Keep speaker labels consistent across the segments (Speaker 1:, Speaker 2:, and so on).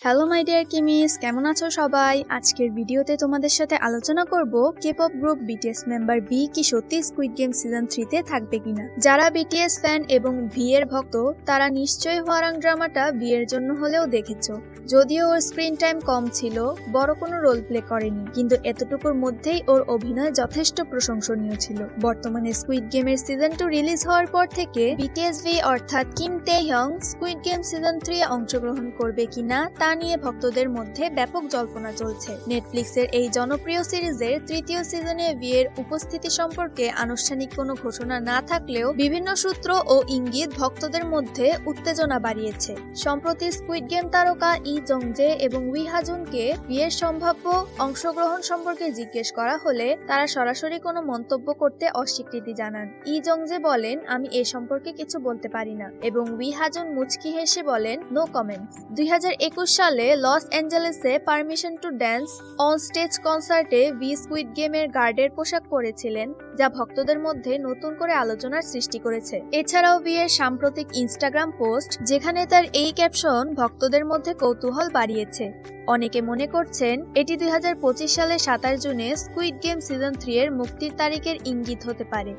Speaker 1: Hello my dear কিমিস, কেমন আছো সবাই? আজকের ভিডিওতে তোমাদের সাথে আলোচনা করব K-pop group BTS member V কি সত্যি স্কুইড গেম সিজন 3 তে থাকবে কিনা। যারা বিটিএস ফ্যান এবং ভি এর ভক্ত তারা নিশ্চয়ই হওয়ারাং ড্রামাটা ভি এর জন্য হলেও দেখেছো। যদিও ওর স্ক্রিন টাইম কম ছিল, বড় কোনো রোল প্লে করেনি, কিন্তু এতটুকুর মধ্যেই ওর অভিনয় যথেষ্ট প্রশংসনীয় ছিল। বর্তমানে স্কুইড গেমের সিজন 2 রিলিজ হওয়ার পর থেকে বিটিএস ভি অর্থাৎ কিম তে-ইয়ং স্কুইড গেম সিজন 3 এ অংশগ্রহণ করবে কিনা তা নিয়ে ভক্তদের মধ্যে ব্যাপক জল্পনা চলছে। নেটফ্লিক্সের এই জনপ্রিয় সিরিজের তৃতীয় সিজনে ভি এর উপস্থিতি সম্পর্কে আনুষ্ঠানিক কোনো ঘোষণা না থাকলেও বিভিন্ন সূত্র ও ইঙ্গিত ভক্তদের মধ্যে উত্তেজনা বাড়িয়েছে। সম্প্রতি স্কুইড গেম তারকা ই জংজে এবং উই হাজুনকে ভি এর সম্ভাব্য অংশগ্রহণ সম্পর্কে জিজ্ঞেস করা হলে তারা সরাসরি কোনো মন্তব্য করতে অস্বীকৃতি জানান। ই জংজে বলেন, আমি এ সম্পর্কে কিছু বলতে পারি না, এবং উই হাজুন মুচকি হেসে বলেন, নো কমেন্টস। 2021 সালে লস অ্যাঞ্জেলেসে permission to dance on stage কনসার্টে ভি স্কুইড গেমের গার্ডের পোশাক পরেছিলেন, যা ভক্তদের মধ্যে নতুন করে আলোচনার সৃষ্টি করেছে। এছাড়াও ভি এর সাম্প্রতিক ইনস্টাগ্রাম পোস্ট, যেখানে তার এই ক্যাপশন ভক্তদের মধ্যে কৌতূহল বাড়িয়েছে। অনেকে মনে করছেন এটি 2025 সালের 27 জুনে স্কুইড গেম সিজন 3 এর মুক্তির তারিখের ইঙ্গিত হতে পারে।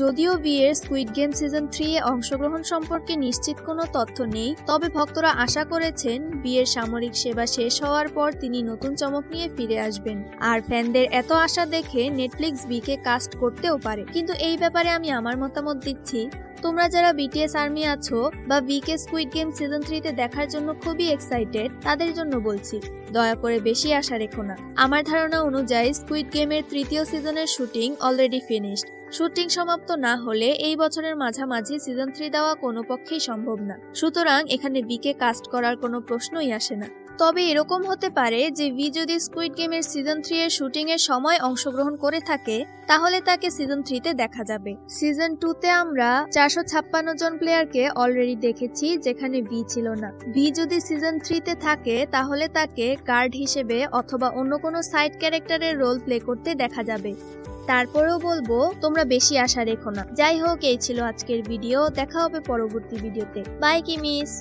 Speaker 1: যদিও ভি এর স্কুইড গেম সিজন 3 এ অংশগ্রহণ সম্পর্কে নিশ্চিত কোনো তথ্য নেই, তবে ভক্তরা আশা করেছেন ভি এর সামরিক সেবা শেষ হওয়ার পর তিনি নতুন চমক নিয়ে ফিরে আসবেন। আর ফ্যানদের এত আশা দেখে নেটফ্লিক্স ভি কে কাস্ট করতেও পারে। কিন্তু এই ব্যাপারে আমি আমার মতামত দিচ্ছি। তোমরা যারা বিটিএস আর্মি আছো বা V K squid game season 3 তে দেখার জন্য খুবই এক্সাইটেড, তাদের জন্য বলছি, দয়া করে বেশি আশা রেখো না। আমার ধারণা অনুযায়ী স্কুইড গেমের তৃতীয় সিজনের শুটিং অলরেডি ফিনিশড। শুটিং সমাপ্ত না হলে এই বছরের মাঝামাঝি সিজন 3 দেওয়া কোনো পক্ষেই সম্ভব না। সুতরাং এখানে ভি কে কাস্ট করার কোনো প্রশ্নই আসে না। তবে এরকম হতে পারে যে ভি যদি স্কুইড গেমের সিজন 3 এর শুটিং এর সময় অংশগ্রহণ করে থাকে, তাহলে তাকে সিজন 3 তে দেখা যাবে। সিজন 2 তে আমরা 456 জন প্লেয়ারকে অলরেডি দেখেছি, যেখানে ভি ছিল না। ভি যদি সিজন 3 তে থাকে তাহলে তাকে গার্ড হিসেবে অথবা অন্য কোনো সাইড ক্যারেক্টারের রোল প্লে করতে দেখা যাবে। তারপরেও বলবো, তোমরা বেশি আশা রেখো না। যাই হোক, এই ছিল আজকের ভিডিও। দেখা হবে পরবর্তী ভিডিওতে। বাই কিমিস।